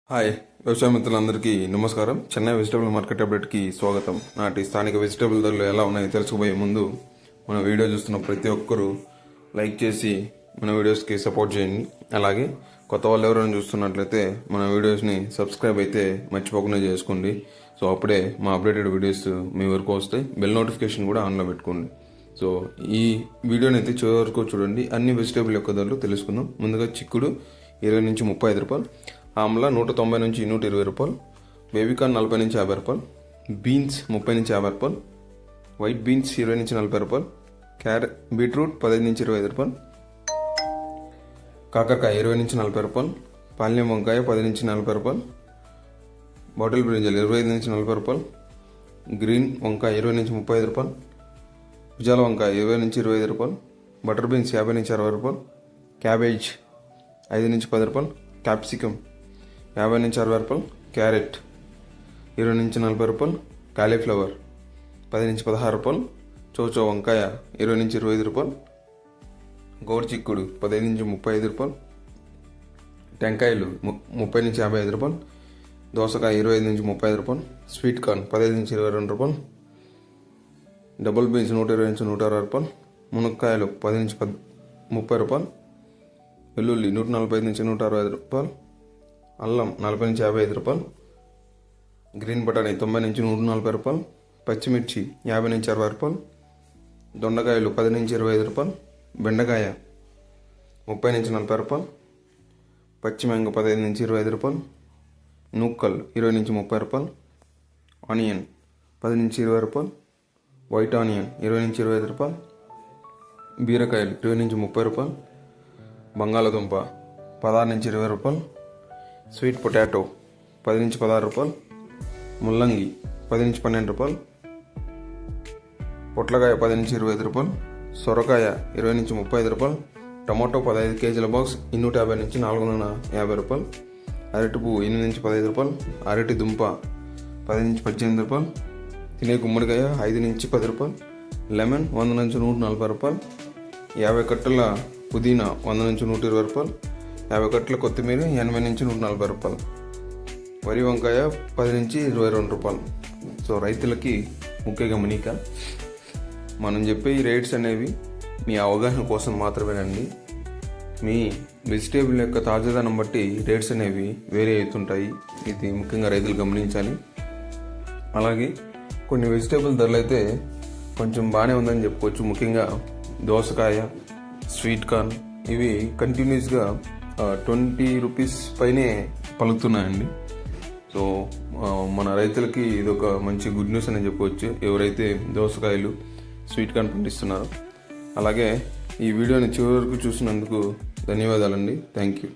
Hi వ్యవసాయ మిత్రులందరికీ నమస్కారం. చెన్నై వెజిటబుల్ మార్కెట్ అప్డేట్కి స్వాగతం. నాటి స్థానిక వెజిటబుల్ ధరలు ఎలా ఉన్నాయో తెలుసుకుపోయే ముందు మన వీడియో చూస్తున్న ప్రతి ఒక్కరూ లైక్ చేసి మన వీడియోస్కి సపోర్ట్ చేయండి. అలాగే కొత్త వాళ్ళు ఎవరైనా చూస్తున్నట్లయితే మన వీడియోస్ని సబ్స్క్రైబ్ అయితే మర్చిపోకుండా చేసుకోండి. సో అప్పుడే మా అప్డేటెడ్ వీడియోస్ మీ వరకు వస్తాయి. బెల్ నోటిఫికేషన్ కూడా ఆన్లో పెట్టుకోండి. సో ఈ వీడియోని అయితే చివరి వరకు చూడండి. అన్ని వెజిటబుల్ యొక్క ధరలు తెలుసుకుందాం. ముందుగా చిక్కుడు 20 నుంచి 35 రూపాయలు, ఆమ్లా 190 నుంచి 120 రూపాయలు, బేబీకార్న్ 40 నుంచి 50 రూపాయలు, బీన్స్ 30 నుంచి 50 రూపాయలు, వైట్ బీన్స్ 20 నుంచి 40 రూపాయలు, బీట్రూట్ 15 నుంచి 25 రూపాయలు, కాకరకాయ 20 నుంచి 40 రూపాయలు, పాల్యం వంకాయ 10 నుంచి 40 రూపాయలు, బాటిల్ బ్రింజల్ 25 నుంచి 40 రూపాయలు, గ్రీన్ వంకాయ 20 నుంచి 35 రూపాయలు, భుజాల వంకాయ 20 నుంచి 25 రూపాయలు, బటర్ బీన్స్ 50 నుంచి 60 రూపాయలు, క్యాబేజ్ 5 నుంచి 10 రూపాయలు, క్యాప్సికమ్ 50 నుంచి 60 రూపాయలు, క్యారెట్ 20 నుంచి 40 రూపాయలు, కాలీఫ్లవర్ 10 నుంచి 16 రూపాయలు, చోచో వంకాయ 20 నుంచి 25 రూపాయలు, గోరు చిక్కుడు 15 నుంచి 35 రూపాయలు, టెంకాయలు 30 నుంచి 55 రూపాయలు, దోసకాయ 25 నుంచి 35 రూపాయలు, స్వీట్ కార్న్ 15 నుంచి 22 రూపాయలు, డబుల్ బీన్స్ 120 నుంచి 160 రూపాయలు, మునక్కాయలు 10 నుంచి 30 రూపాయలు, వెల్లుల్లి 145 నుంచి 165 రూపాయలు, అల్లం 40 నుంచి 55 రూపాయలు, గ్రీన్ బటానీ 90 నుంచి 140 రూపాయలు, పచ్చిమిర్చి 50 నుంచి 60 రూపాయలు, దొండకాయలు 10 నుంచి 25 రూపాయలు, బెండకాయ 30 నుంచి 40 రూపాయలు, పచ్చిమింగ 15 నుంచి 25 రూపాయలు, నూక్కలు 20 నుంచి 30 రూపాయలు, ఆనియన్ 10 నుంచి 20 రూపాయలు, వైట్ ఆనియన్ 20 నుంచి 25 రూపాయలు, బీరకాయలు 20 నుంచి 30 రూపాయలు, బంగాళదుంప 16 నుంచి 20 రూపాయలు, స్వీట్ పొటాటో 10 నుంచి 16 రూపాయలు, ముల్లంగి 10 నుంచి 12 రూపాయలు, పొట్లకాయ 10 నుంచి 25 రూపాయలు, సొరకాయ 20 నుంచి 35 రూపాయలు, టమాటో 15 కేజీల బాక్స్ 250 నుంచి 450 రూపాయలు, అరటి పువ్వు 8 నుంచి 15 రూపాయలు, అరటి దుంప 10 నుంచి 18 రూపాయలు, తినే గుమ్మడికాయ 5 నుంచి 10 రూపాయలు, లెమన్ 100 నుంచి 140 రూపాయలు, 50 కట్టల పుదీనా 100 నుంచి 120 రూపాయలు, 50 కట్టల కొత్తిమీర 80 నుంచి 140 రూపాయలు, వరి వంకాయ 10 నుంచి 22 రూపాయలు. సో రైతులకి ముఖ్య గమనిక, మనం చెప్పే ఈ రేట్స్ అనేవి మీ అవగాహన కోసం మాత్రమేనండి. మీ వెజిటేబుల్ యొక్క తాజాదనం బట్టి రేట్స్ అనేవి వేరే అవుతుంటాయి. ఇది ముఖ్యంగా రైతులు గమనించాలి. అలాగే కొన్ని వెజిటేబుల్ ధరలు అయితే కొంచెం బాగానే ఉందని చెప్పుకోవచ్చు. ముఖ్యంగా దోసకాయ, స్వీట్ కార్న్ ఇవి కంటిన్యూస్గా 20 రూపీస్ పైనే పలుకుతున్నాయండి. సో మన రైతులకి ఇది ఒక మంచి గుడ్ న్యూస్ అని చెప్పవచ్చు, ఎవరైతే దోసకాయలు, స్వీట్ కార్న్ పండిస్తున్నారో. అలాగే ఈ వీడియోని చివరి వరకు చూసినందుకు ధన్యవాదాలండి. Thank you.